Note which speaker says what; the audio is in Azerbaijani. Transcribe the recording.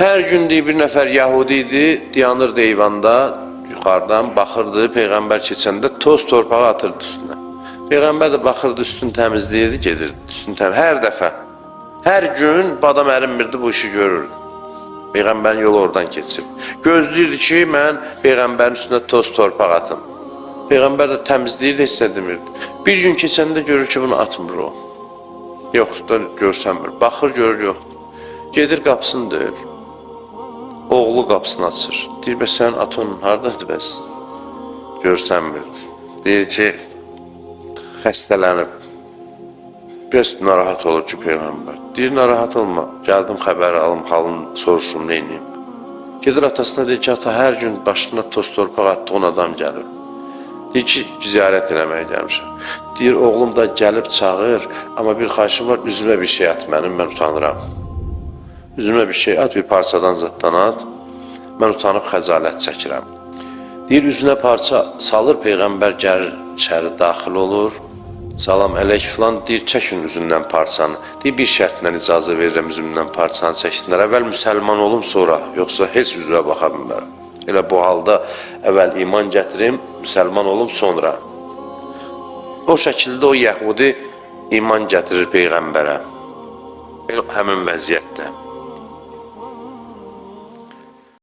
Speaker 1: Hər gün deyir, bir nəfər Yahudi idi, dayanırdı eyvanda, yuxarıdan baxırdı, Peyğəmbər keçəndə toz torpağı atırdı üstünə. Peyğəmbər də baxırdı, üstünü təmizləyirdi, gedirdi, üstünü təmizləyirdi, hər dəfə. Hər gün bu adam ərinmirdi, bu işi görürdü. Peyğəmbərin yolu oradan keçir. Gözləyirdi ki, mən Peyğəmbərin üstünə toz torpaq atım. Peyğəmbər də təmizləyirdi, heç nə demirdi. Bir gün keçəndə görür ki, bunu atmır o. Yoxdur da görsənmir. Baxır, görür, yoxdur. Gedir, qapısını döyür. Oğlu qapısını açır. Deyir, bəs sənin atonun haradadır bəs? Görsənmir. Deyir ki, xəstələnib. Biraz narahat olur ki, Peyğəmbər. Deyir, narahat olma. Gəldim, xəbəri alım, halını soruşum, neyniyim. Gedir atasına, deyir ki, ata hər gün başına toz torpaq attığın adam gəlir. Deyir ki, ziyarət eləməyə gəlmişəm. Deyir, oğlum da gəlib çağır, amma bir xahişim var, üzümə bir şey at mənim, mən utanıram. Üzümə bir şey at, bir parçadan zaddan at, mən utanıb xəcalət çəkirəm. Deyir, üzünə parça salır, Peyğəmbər gəlir, içəri daxil olur, salam əleyk filan, deyir, çəkin üzündən parçanı. Deyir, bir şərtlə icazə verirəm üzümdən parçanı çəksinlər. Əvvəl müsəlman olum sonra, yoxsa heç üzvə baxa bilmərəm. Elə bu halda əvvəl iman gətirim, müsəlman olum sonra. O şəkildə o Yəhudi iman gətirir Peyğəmbərə. Həmin vəziyyətdə.